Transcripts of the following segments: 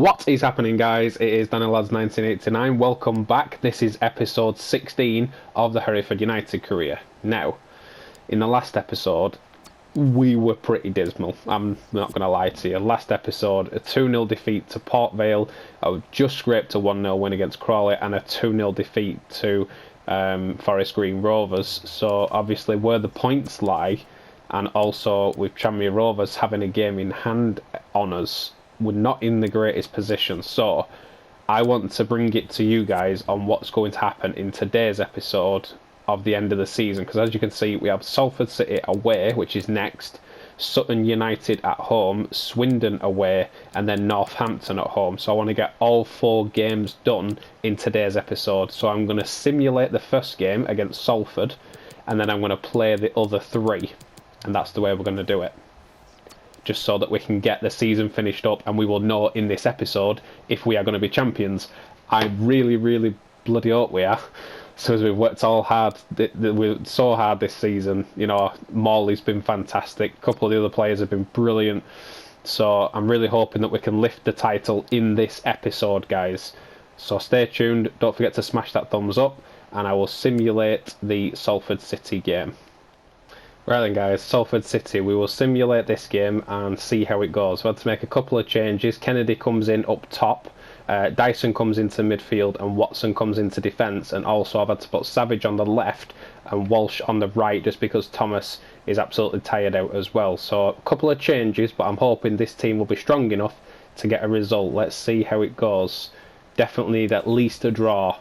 What is happening, guys? It is DanielLads 1989. Welcome back. This is episode 16 of the Hereford United career. Now, in the last episode, we were pretty dismal. I'm not going to lie to you. Last episode, a 2-0 defeat to Port Vale. I just scraped a 1-0 win against Crawley and a 2-0 defeat to Forest Green Rovers. So, obviously, where the points lie, and also with Tranmere Rovers having a game in hand on us, we're not in the greatest position. So I want to bring it to you guys on what's going to happen in today's episode of the end of the season, because as you can see, we have Salford City away, which is next, Sutton United at home, Swindon away, and then Northampton at home. So I want to get all 4 games done in today's episode. So I'm going to simulate the first game against Salford, and then I'm going to play the other 3, and that's the way we're going to do it, just so that we can get the season finished up and we will know in this episode if we are going to be champions. I really bloody hope we are, so as we've worked all hard, we're so hard this season. You know, Morley's been fantastic, a couple of the other players have been brilliant, so I'm really hoping that we can lift the title in this episode, guys. So stay tuned, don't forget to smash that thumbs up, and I will simulate the Salford City game. Right then, guys, Salford City, we will simulate this game and see how it goes. We had to make a couple of changes. Kennedy comes in up top, Dyson comes into midfield, and Watson comes into defence. And also I've had to put Savage on the left and Walsh on the right, just because Thomas is absolutely tired out as well. So a couple of changes, but I'm hoping this team will be strong enough to get a result. Let's see how it goes. Definitely need at least a draw.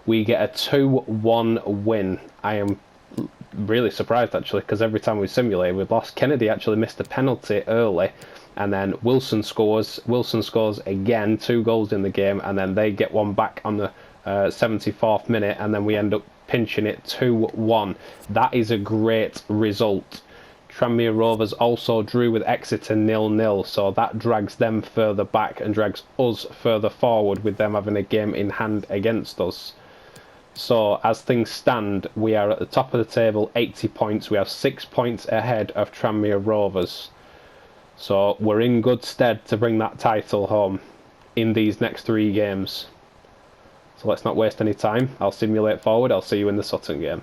We get a 2-1 win. I am really surprised, actually, because every time we simulate we've lost. Kennedy actually missed a penalty early, and then Wilson scores again, 2 goals in the game, and then they get one back on the 74th minute, and then we end up pinching it 2-1. That is a great result. Tranmere Rovers also drew with Exeter 0-0, so that drags them further back and drags us further forward, with them having a game in hand against us. So as things stand, we are at the top of the table, 80 points. We have 6 points ahead of Tranmere Rovers. So we're in good stead to bring that title home in these next 3 games. So let's not waste any time. I'll simulate forward. I'll see you in the Sutton game.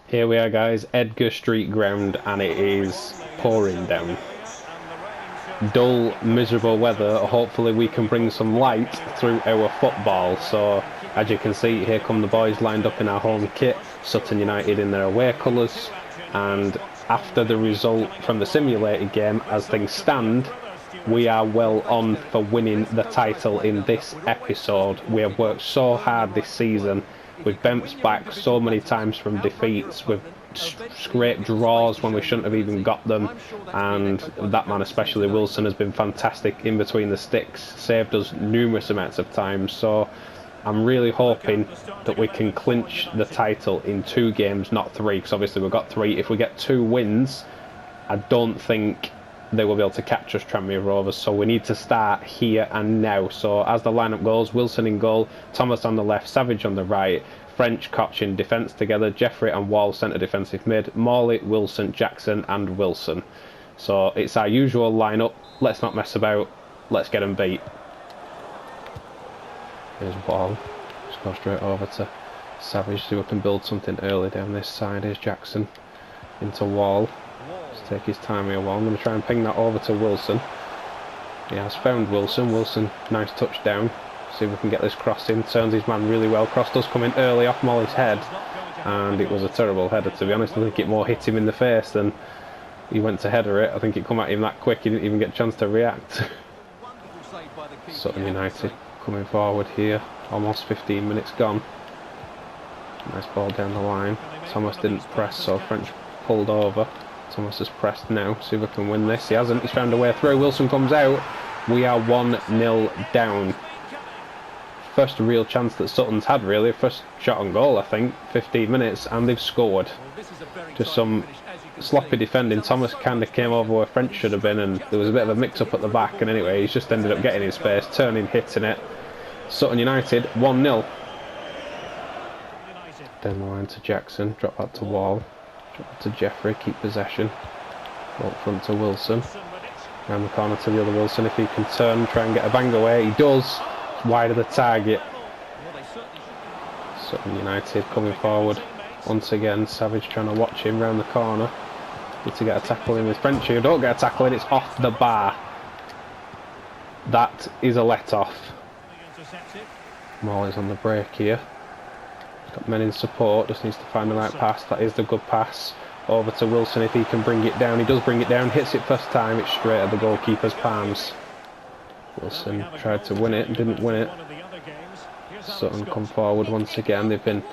Here we are, guys, Edgar Street ground, and it is pouring down. Dull, miserable weather. Hopefully we can bring some light through our football. So as you can see, here come the boys lined up in our home kit, Sutton United in their away colours. And after the result from the simulated game, as things stand, we are well on for winning the title in this episode. We have worked so hard this season. We've bounced back so many times from defeats. We've scraped draws when we shouldn't have even got them, and that man, especially Wilson, has been fantastic in between the sticks, saved us numerous amounts of times. So I'm really hoping that we can clinch the title in 2 games, not 3, because obviously we've got 3. If we get 2 wins, I don't think they will be able to catch us, Tranmere Rovers, so we need to start here and now. So as the lineup goes, Wilson in goal, Thomas on the left, Savage on the right, French, Koch in defence together, Jeffrey and Wall centre defensive mid, Morley, Wilson, Jackson and Wilson. So it's our usual lineup. Let's not mess about, let's get them beat. Here's Wall, just go straight over to Savage, see if we can build something early down this side. Here's Jackson into Wall, just take his time here. Wall, I'm going to try and ping that over to Wilson. He has found Wilson. Wilson, nice touchdown. See if we can get this cross in. Turns his man really well. Cross does come in early off Molly's head, and it was a terrible header, to be honest. I think it more hit him in the face than he went to header it. I think it come at him that quick, he didn't even get a chance to react. Sutton United coming forward here, almost 15 minutes gone. Nice ball down the line. Thomas didn't press, so French pulled over. Thomas has pressed now, see if we can win this. He hasn't, he's found a way through. Wilson comes out. We are 1-0 down. First real chance that Sutton's had, really. First shot on goal, I think. 15 minutes, and they've scored. Just some sloppy defending. Thomas kind of came over where French should have been, and there was a bit of a mix-up at the back, and anyway, he's just ended up getting in space, turning, hitting it. Sutton United, 1-0. Down the line to Jackson, drop that to Wall. Drop that to Jeffrey, keep possession. Up front to Wilson. Round the corner to the other Wilson. If he can turn, try and get a bang away. He does. It's wide of the target. Sutton United coming forward once again. Savage trying to watch him round the corner. Need to get a tackle in with French here. Don't get a tackle in, it's off the bar. That is a let off. Morley's on the break here. Got men in support, just needs to find the right pass. That is the good pass. Over to Wilson if he can bring it down. He does bring it down, hits it first time, it's straight at the goalkeeper's palms. Wilson tried to win it, didn't win it. Sutton come forward once again. They've been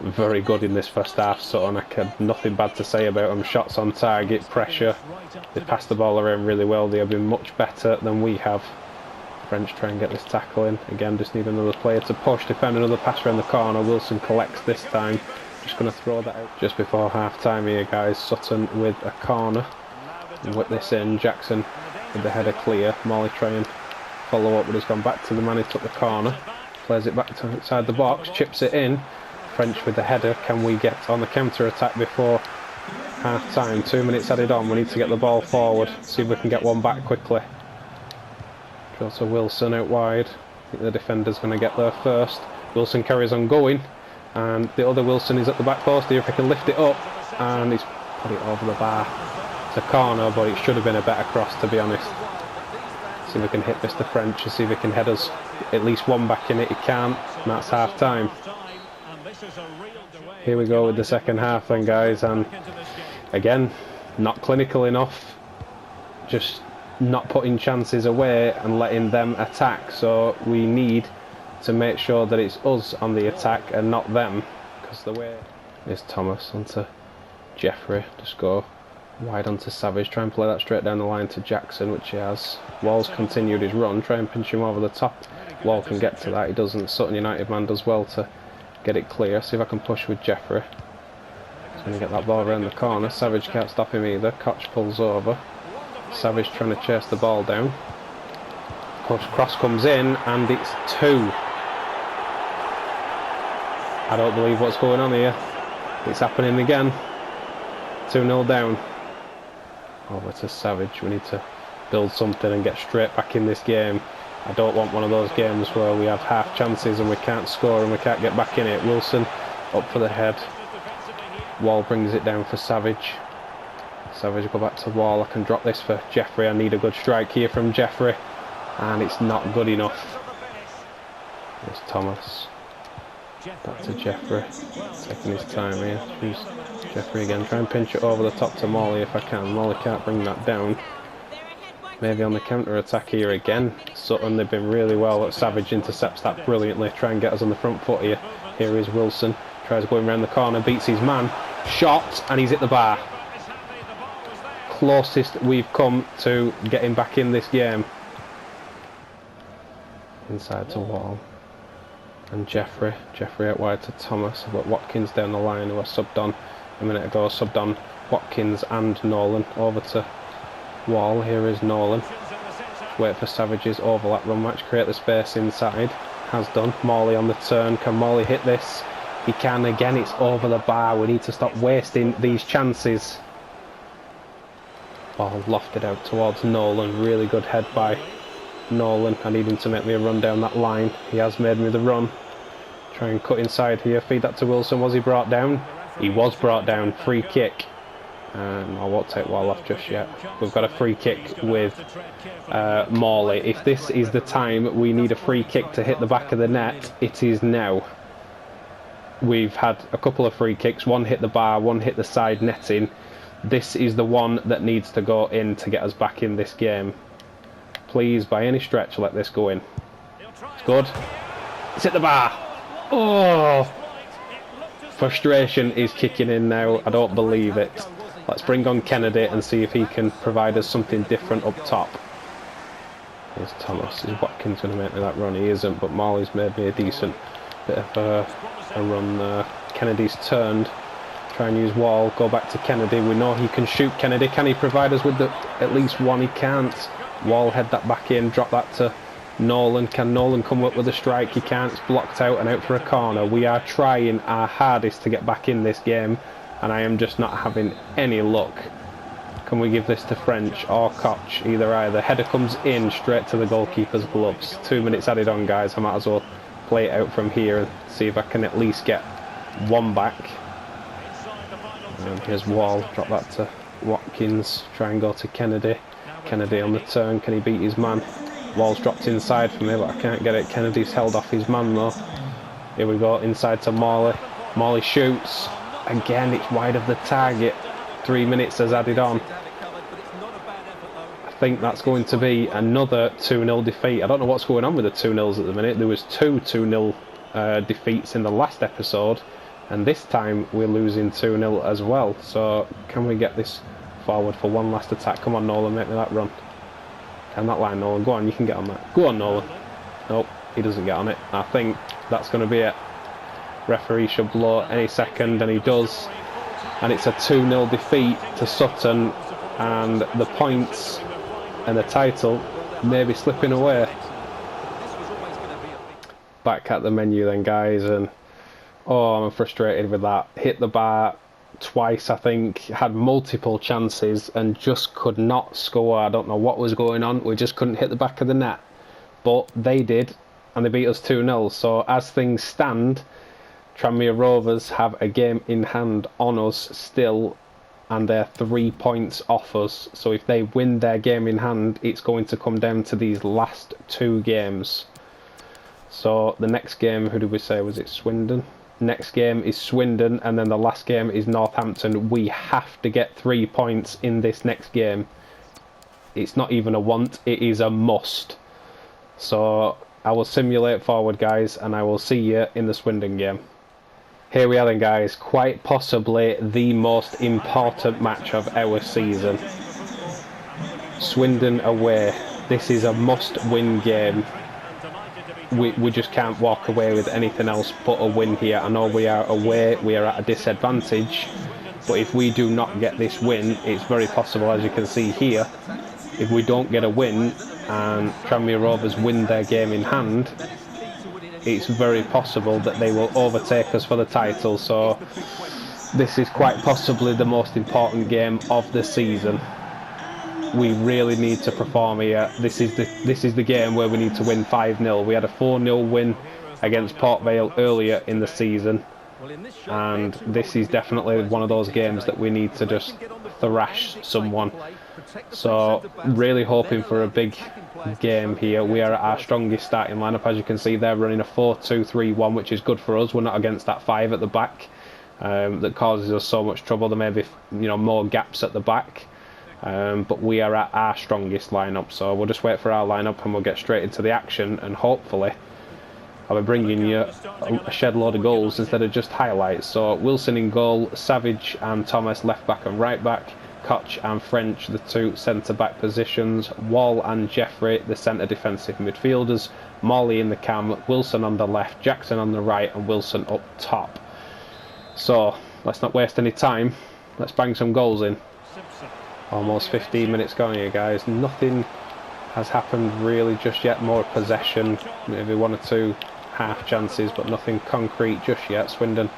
very good in this first half. Sutton, I had nothing bad to say about them. Shots on target, pressure. They passed the ball around really well. They have been much better than we have. French try and get this tackle in. Again, just need another player to push. They found another pass around the corner. Wilson collects this time. Just going to throw that out just before half time here, guys. Sutton with a corner. And whip this in. Jackson with the header clear. Morley try and follow up, but he's gone back to the man who took the corner. Plays it back to inside the box. Chips it in. French with the header. Can we get on the counter attack before half time? 2 minutes added on. We need to get the ball forward. See if we can get one back quickly. Draw to Wilson out wide. I think the defender's going to get there first. Wilson carries on going. And the other Wilson is at the back post here. If he can lift it up. And he's put it over the bar. It's a corner, but it should have been a better cross, to be honest. See if we can hit Mr. French and see if he can head us at least one back in it. He can't. And that's half time. Here we go with the second half then, guys, and again, not clinical enough, just not putting chances away and letting them attack. So we need to make sure that it's us on the attack and not them, because the way is Thomas onto Jeffrey, just go wide onto Savage, try and play that straight down the line to Jackson, which he has. Wall's continued his run, try and pinch him over the top. Wall can get to that, he doesn't. Sutton United man does well to get it clear. See if I can push with Jeffrey. He's going to get that ball around the corner. Savage can't stop him either. Koch pulls over. Savage trying to chase the ball down. Koch cross comes in and it's 2. I don't believe what's going on here. It's happening again. 2-0 down. Over to Savage. We need to build something and get straight back in this game. I don't want one of those games where we have half chances and we can't score and we can't get back in it. Wilson up for the head. Wall brings it down for Savage. Savage go back to Wall. I can drop this for Jeffrey. I need a good strike here from Jeffrey. And it's not good enough. There's Thomas. Back to Jeffrey. Taking his time here. Use Jeffrey again. Try and pinch it over the top to Morley if I can. Morley can't bring that down. Maybe on the counter attack here again. Sutton, they've been really well. Savage intercepts that brilliantly. Try and get us on the front foot here. Here is Wilson. Tries going around the corner. Beats his man. Shot. And he's hit the bar. Closest we've come to getting back in this game. Inside to Wall. And Jeffrey out wide to Thomas. I've got Watkins down the line who I subbed on a minute ago. Subbed on Watkins and Nolan. Over to Wall. Here is Nolan. Wait for Savage's overlap run match. Create the space inside. Has done. Morley on the turn. Can Morley hit this? He can again. It's over the bar. We need to stop wasting these chances. Ball lofted out towards Nolan. Really good head by Nolan. I need him to make me a run down that line. He has made me the run. Try and cut inside here. Feed that to Wilson. Was he brought down? He was brought down. Free kick. I won't take Wall off just yet. We've got a free kick with Morley. If this is the time we need a free kick to hit the back of the net, it is now. We've had a couple of free kicks. One hit the bar, one hit the side netting. This is the one that needs to go in to get us back in this game. Please, by any stretch, let this go in. It's good. It's hit the bar. Oh! Frustration is kicking in now. I don't believe it. Let's bring on Kennedy and see if he can provide us something different up top. Here's Thomas. Is Watkins going to make me that run? He isn't, but Morley's made me a decent bit of a run there. Kennedy's turned. Try and use Wall. Go back to Kennedy. We know he can shoot. Kennedy, can he provide us with at least one? He can't. Wall head that back in. Drop that to Nolan. Can Nolan come up with a strike? He can't. It's blocked out and out for a corner. We are trying our hardest to get back in this game, and I am just not having any luck. Can we give this to French or Koch? Either. Header comes in straight to the goalkeeper's gloves. 2 minutes added on, guys. I might as well play it out from here and see if I can at least get one back. Here's Wall. Drop that to Watkins. Try and go to Kennedy. Kennedy on the turn. Can he beat his man? Wall's dropped inside for me, but I can't get it. Kennedy's held off his man though. Here we go. Inside to Morley. Morley shoots. Again, it's wide of the target. 3 minutes has added on. I think that's going to be another 2-0 defeat. I don't know what's going on with the 2-0s at the minute. There was two 2-0 defeats in the last episode, and this time we're losing 2-0 as well. So can we get this forward for one last attack? Come on, Nolan, make me that run. Can that line, Nolan? Go on, you can get on that. Go on, Nolan. Nope, he doesn't get on it. I think that's going to be it. Referee should blow any second, and he does. And it's a 2-0 defeat to Sutton, and the points and the title may be slipping away. Back at the menu then, guys, and oh, I'm frustrated with that. Hit the bar twice, I think, had multiple chances and just could not score. I don't know what was going on. We just couldn't hit the back of the net. But they did, and they beat us 2-0. So as things stand, Tranmere Rovers have a game in hand on us still, and they're 3 points off us. So if they win their game in hand, it's going to come down to these last 2 games. So the next game, who did we say, was it Swindon? Next game is Swindon, and then the last game is Northampton. We have to get 3 points in this next game. It's not even a want, it is a must. So I will simulate forward, guys, and I will see you in the Swindon game. Here we are then, guys, quite possibly the most important match of our season. Swindon away. This is a must-win game. We just can't walk away with anything else but a win here. I know we are away, we are at a disadvantage, but if we do not get this win, it's very possible, as you can see here, if we don't get a win and Tranmere Rovers win their game in hand, it's very possible that they will overtake us for the title. So this is quite possibly the most important game of the season. We really need to perform here. This is the game where we need to win 5-0. We had a 4-0 win against Port Vale earlier in the season, and this is definitely one of those games that we need to just thrash someone. So really hoping for a big game here. We are at our strongest starting lineup. As you can see, they're running a 4-2-3-1, which is good for us. We're not against that 5 at the back that causes us so much trouble. There may be, more gaps at the back. But we are at our strongest lineup, so we'll just wait for our lineup and we'll get straight into the action, and hopefully I'll be bringing you a shed load of goals instead of just highlights. So Wilson in goal, Savage and Thomas left back and right back, Koch and French the 2 centre back positions, Wall and Jeffrey the centre defensive midfielders, Morley in the cam, Wilson on the left, Jackson on the right and Wilson up top. So let's not waste any time, let's bang some goals in. Almost 15 minutes gone here, guys. Nothing has happened really just yet. More possession, maybe 1 or 2 half chances, but nothing concrete just yet. Swindon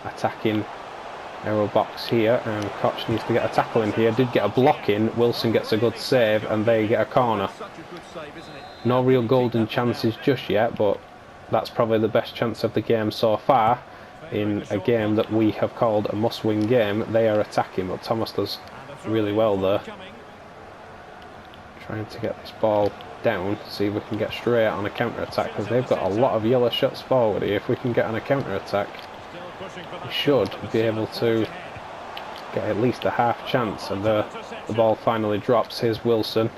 attacking our box here, and Koch needs to get a tackle in here. Did get a block in. Wilson gets a good save, and they get a corner. No real golden chances just yet, but that's probably the best chance of the game so far. In a game that we have called a must-win game, they are attacking, but Thomas does really well there. Trying to get this ball down, see if we can get straight on a counter-attack, because they've got a lot of yellow shots forward here. If we can get on a counter-attack, we should be able to get at least a half chance. And the ball finally drops. Here's Wilson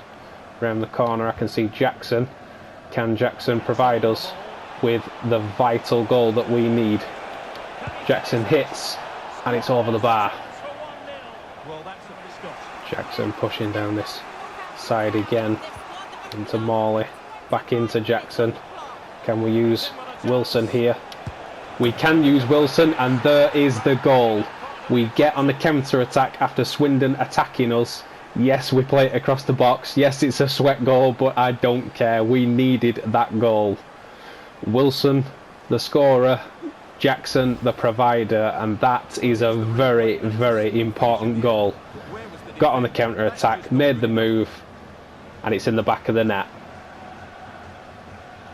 around the corner. I can see Jackson. Can Jackson provide us with the vital goal that we need? Jackson hits, and it's over the bar. Jackson pushing down this side again into Morley, back into Jackson. Can we use Wilson here? We can use Wilson, and there is the goal. We get on the counter-attack after Swindon attacking us. Yes, we play it across the box. Yes, it's a sweat goal, but I don't care. We needed that goal. Wilson, the scorer, Jackson, the provider, and that is a very, very important goal. got on the counter-attack, made the move, and it's in the back of the net.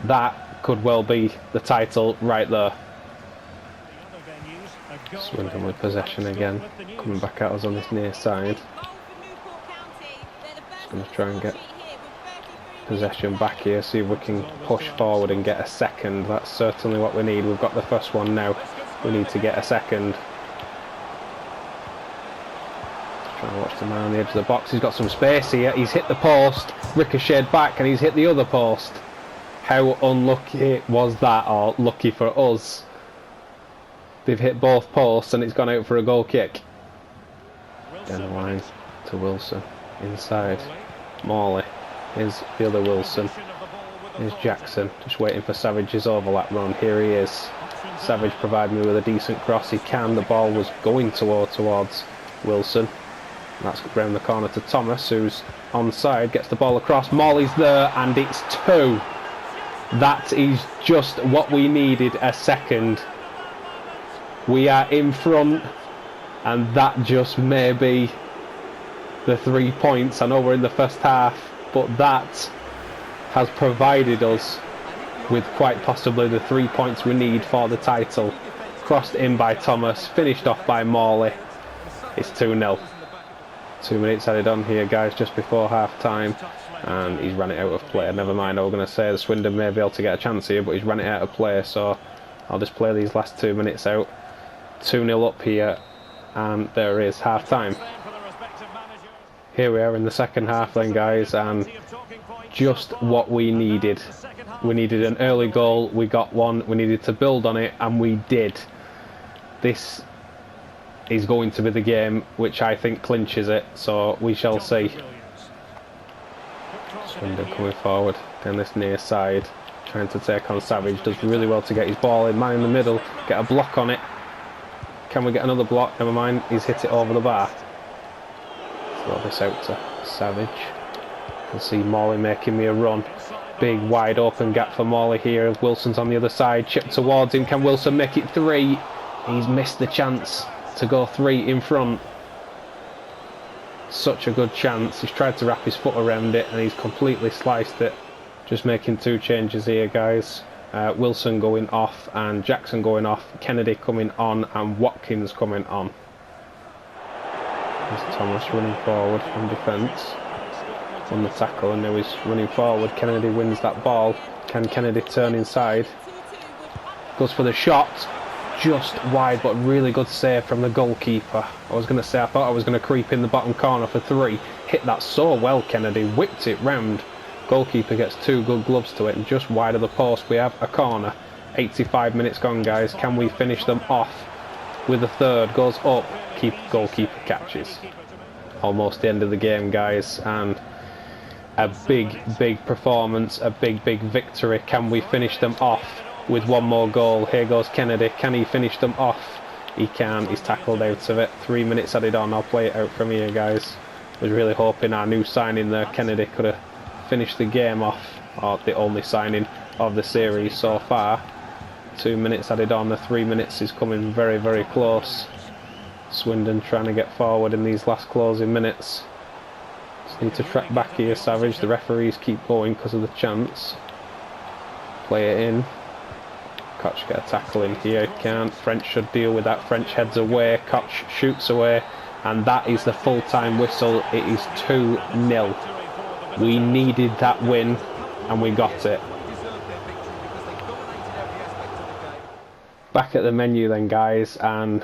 That could well be the title right there. Swindon with possession again, coming back at us on this near side. Just going to try and get possession back here, see if we can push forward and get a second. That's certainly what we need. We've got the first one now, we need to get a second. Try and watch the man on the edge of the box. He's got some space here, he's hit the post, ricocheted back, and he's hit the other post. How unlucky was that, or lucky for us? They've hit both posts and it's gone out for a goal kick. Down the line to Wilson, inside Morley. Here's the other Wilson. Here's Jackson, just waiting for Savage's overlap run. Here he is. Savage provided me with a decent cross. He can. The ball was going towards Wilson. And that's round the corner to Thomas, who's onside. Gets the ball across. Morley's there, and it's 2. That is just what we needed. A second. We are in front, and that just may be the 3 points. I know we're in the first half, but that has provided us with quite possibly the 3 points we need for the title. Crossed in by Thomas, finished off by Morley. It's 2-0. 2 minutes added on here, guys, just before half time, and he's ran it out of play. Never mind, I was going to say the Swindon may be able to get a chance here, but he's ran it out of play, so I'll just play these last 2 minutes out. 2-0 up here, and there is half time. Here we are in the second half then, guys, and just what we needed. We needed an early goal, we got one, we needed to build on it, and we did. This is going to be the game which I think clinches it, so we shall see. Swindon coming forward down this near side, trying to take on Savage. Does really well to get his ball in, man in the middle, get a block on it. Can we get another block? Never mind, he's hit it over the bar. Throw this out to Savage. You can see Morley making me a run. Big wide open gap for Morley here. Wilson's on the other side, chip towards him. Can Wilson make it 3? He's missed the chance to go 3 in front. Such a good chance. He's tried to wrap his foot around it and he's completely sliced it. Just making 2 changes here, guys. Wilson going off and Jackson going off. Kennedy coming on and Watkins coming on. There's Thomas running forward from defence. On the tackle, and now he's running forward. Kennedy wins that ball. Can Kennedy turn inside? Goes for the shot. Just wide, but really good save from the goalkeeper. I was going to say, I thought I was going to creep in the bottom corner for 3. Hit that so well, Kennedy. Whipped it round. Goalkeeper gets 2 good gloves to it, and just wide of the post we have a corner. 85 minutes gone, guys. Can we finish them off with a third? Goes up. Goalkeeper catches. Almost the end of the game, guys, and a big performance, a big victory. Can we finish them off with 1 more goal? Here goes Kennedy. Can he finish them off? He can. He's tackled out of it. 3 minutes added on. I'll play it out from here, guys. Was really hoping our new signing there, Kennedy, could have finished the game off, or the only signing of the series so far. 2 minutes added on. The 3 minutes is coming very close. Swindon trying to get forward in these last closing minutes. Just need to track back here, Savage. The referees keep going because of the chance. Play it in. Koch get a tackle in here. Can't. French should deal with that. French heads away. Koch shoots away. And that is the full-time whistle. It is 2-0. We needed that win, and we got it. Back at the menu then, guys, and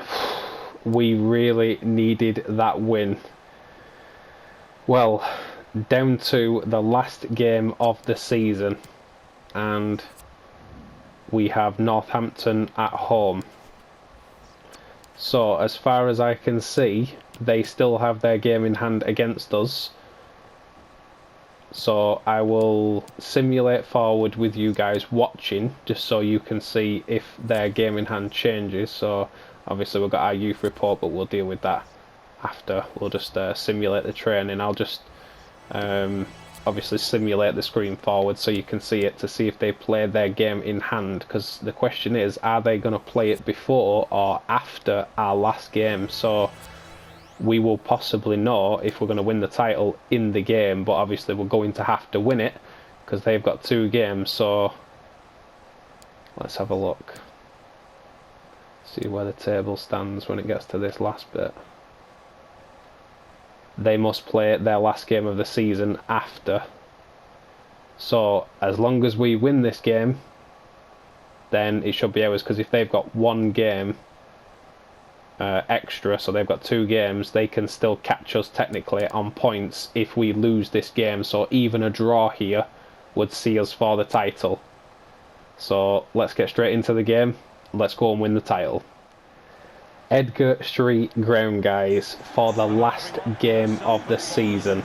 we really needed that win. Well, down to the last game of the season, and we have Northampton at home. So, as far as I can see, they still have their game in hand against us. So I will simulate forward with you guys watching, just so you can see if their game in hand changes. So obviously we've got our youth report, but we'll deal with that after. We'll just simulate the training. I'll just obviously simulate the screen forward so you can see it, to see if they play their game in hand, because the question is, are they going to play it before or after our last game? So we will possibly know if we're going to win the title in the game, but obviously we're going to have to win it because they've got 2 games. So let's have a look, see where the table stands when it gets to this last bit. They must play their last game of the season after. So as long as we win this game, then it should be ours, because if they've got 1 game extra, so they've got 2 games, they can still catch us technically on points if we lose this game. So even a draw here would see us for the title. So let's get straight into the game. Let's go and win the title. Edgar Street Ground, guys, for the last game of the season.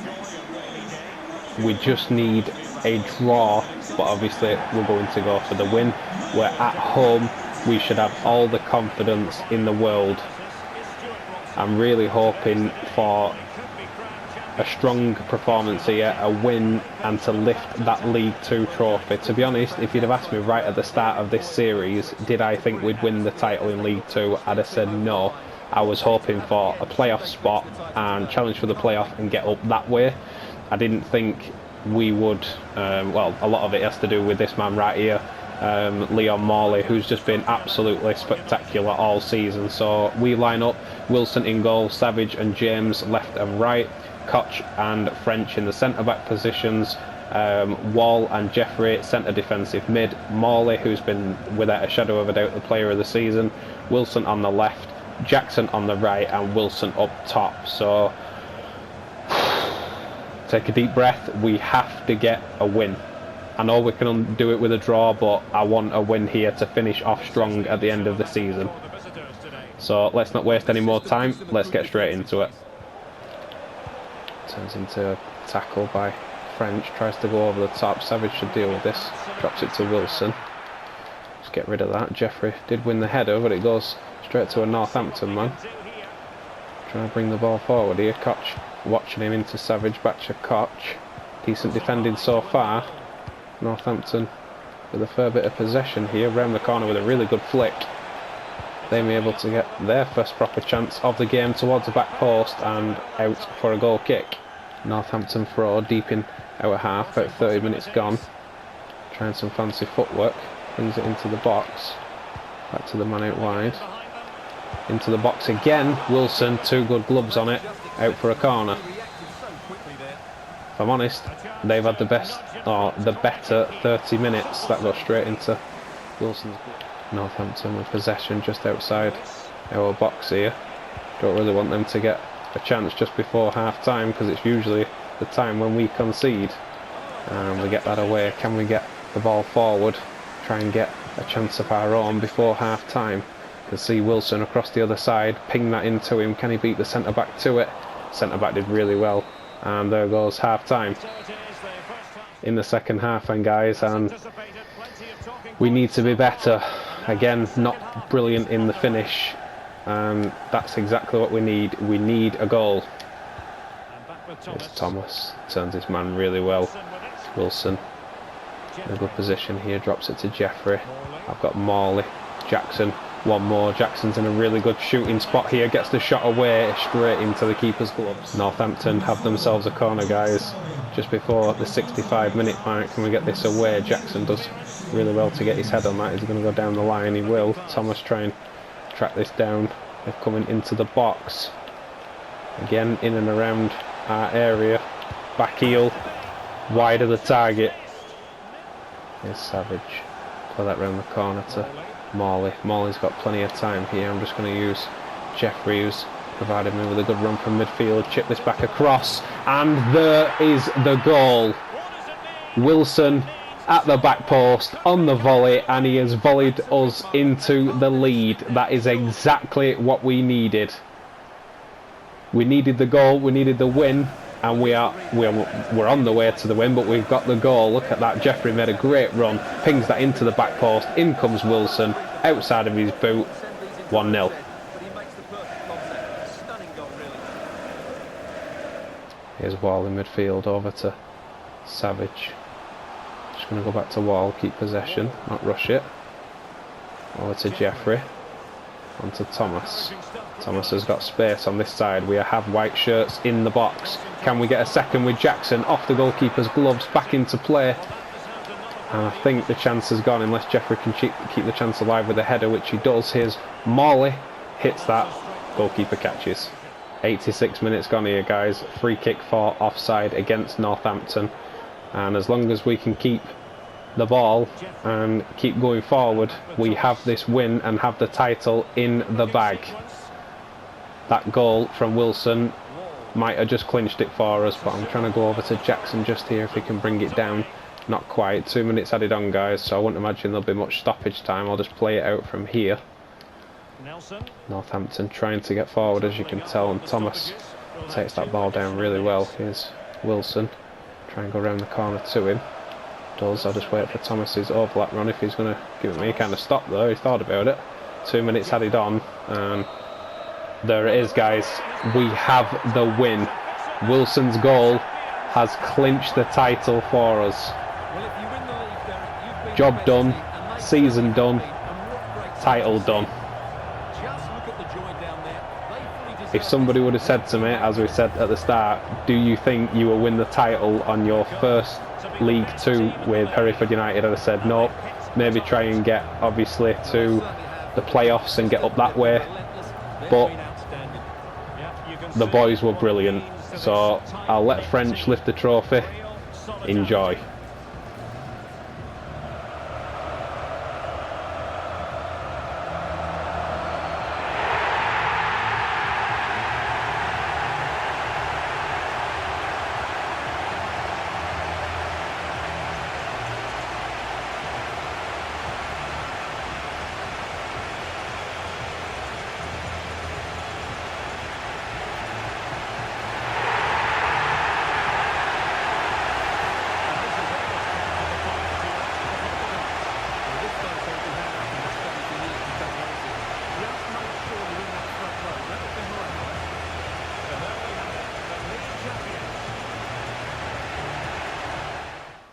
We just need a draw, but obviously we're going to go for the win. We're at home, we should have all the confidence in the world. I'm really hoping for a strong performance here, a win, and to lift that League 2 trophy. To be honest, if you'd have asked me right at the start of this series, did I think we'd win the title in League 2, I'd have said no. I was hoping for a playoff spot and challenge for the playoff and get up that way. I didn't think we would, well, a lot of it has to do with this man right here, Leon Morley, who's just been absolutely spectacular all season. So we line up Wilson in goal, Savage and James left and right, Koch and French in the centre-back positions, Wall and Jeffrey centre defensive mid, Morley, who's been without a shadow of a doubt the player of the season, Wilson on the left, Jackson on the right, and Wilson up top. So take a deep breath, we have to get a win. I know we can do it with a draw, but I want a win here to finish off strong at the end of the season. So let's not waste any more time, let's get straight into it. Turns into a tackle by French, tries to go over the top, Savage should deal with this, drops it to Wilson. Just get rid of that. Jeffrey did win the header, but it goes straight to a Northampton man. Trying to bring the ball forward here, Koch watching him into Savage, back to Koch. Decent defending so far. Northampton with a fair bit of possession here, round the corner with a really good flick. They may be able to get their first proper chance of the game towards the back post and out for a goal kick. Northampton throw deep in our half, about 30 minutes gone. Trying some fancy footwork, brings it into the box. Back to the man out wide. Into the box again, Wilson, 2 good gloves on it, out for a corner. If I'm honest, they've had the best, or the better 30 minutes. That goes straight into Wilson's. Northampton with possession just outside our box here. Don't really want them to get a chance just before half time, because it's usually the time when we concede. And we get that away. Can we get the ball forward, try and get a chance of our own before half time? You can see Wilson across the other side, ping that into him. Can he beat the centre back to it? Centre back did really well, and there goes half time in the second half then, guys, and we need to be better. Again, not brilliant in the finish, and that's exactly what we need. We need a goal. There's Thomas, turns his man really well. Wilson in a good position here, drops it to Jeffrey. I've got Morley, Jackson, one more. Jackson's in a really good shooting spot here, gets the shot away straight into the keeper's gloves. Northampton have themselves a corner, guys, just before the 65-minute mark. Can we get this away? Jackson does really well to get his head on that. Is he going to go down the line? He will. Thomas try and track this down. They're coming into the box again, in and around our area. Back heel, wide of the target. Here's Savage. Play that round the corner to Morley. Morley's got plenty of time here. I'm just going to use Jeffrey, who's provided me with a good run from midfield. Chip this back across, and there is the goal. Wilson at the back post on the volley, and he has volleyed us into the lead. That is exactly what we needed. We needed the goal, we needed the win, and we're on the way to the win, but we've got the goal. Look at that. Jeffrey made a great run, pings that into the back post. In comes Wilson, outside of his boot. 1-0. Here's Wall in midfield, over to Savage. Just going to go back to Wall, keep possession, not rush it. Over to Jeffrey. onto Thomas. Thomas has got space on this side. We have white shirts in the box. Can we get a second with Jackson? Off the goalkeeper's gloves, back into play. And I think the chance has gone unless Jeffrey can keep the chance alive with a header, which he does. Here's Morley, hits that, goalkeeper catches. 86 minutes gone here, guys. Free kick for offside against Northampton. And as long as we can keep the ball and keep going forward, we have this win and have the title in the bag. That goal from Wilson might have just clinched it for us, but I'm trying to go over to Jackson just here if he can bring it down. Not quite. 2 minutes added on, guys, so I wouldn't imagine there'll be much stoppage time. I'll just play it out from here. Northampton trying to get forward, as you can tell, and Thomas takes that ball down really well. Here's Wilson, try and go around the corner to him. Does. I'll just wait for Thomas's overlap run if he's going to give it me. He kind of stopped though, he thought about it. 2 minutes added on, and there it is, guys. We have the win. Wilson's goal has clinched the title for us. Job done, season done, title done. If somebody would have said to me, as we said at the start, do you think you will win the title on your first League Two with Hereford United, I'd have said no. Maybe try and get obviously to the playoffs and get up that way, but the boys were brilliant, so I'll let French lift the trophy. Enjoy.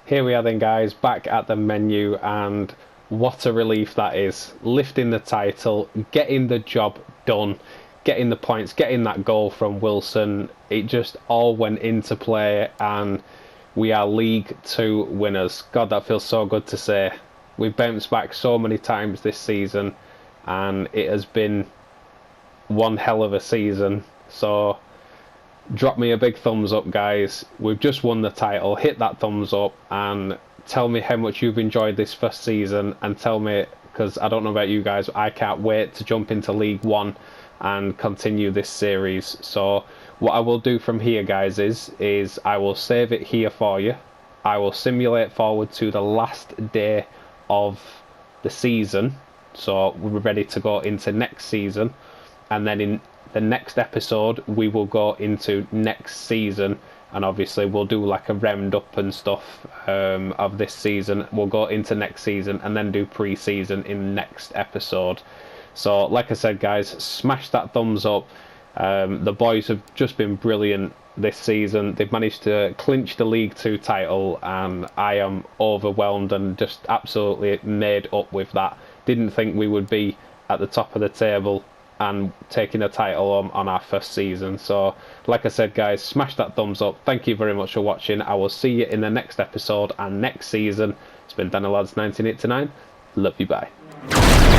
Here we are then, guys, back at the menu, and what a relief that is. Lifting the title, getting the job done, getting the points, getting that goal from Wilson. It just all went into play, and we are League Two winners. God, that feels so good to say. We've bounced back so many times this season, and it has been one hell of a season. So drop me a big thumbs up, guys. We've just won the title. Hit that thumbs up and tell me how much you've enjoyed this first season, and tell me, because I don't know about you guys, I can't wait to jump into League One and continue this series. So what I will do from here, guys, is I will save it here for you. I will simulate forward to the last day of the season, so we're ready to go into next season, and then in the next episode we will go into next season, and obviously we'll do like a round up and stuff of this season. We'll go into next season and then do pre-season in next episode. So like I said, guys, smash that thumbs up. The boys have just been brilliant this season. They've managed to clinch the League Two title, and I am overwhelmed and just absolutely made up with that. Didn't think we would be at the top of the table and taking a title on our first season. So like I said, guys, smash that thumbs up. Thank you very much for watching. I will see you in the next episode and next season. It's been Danny Lads 1989. Love you, bye.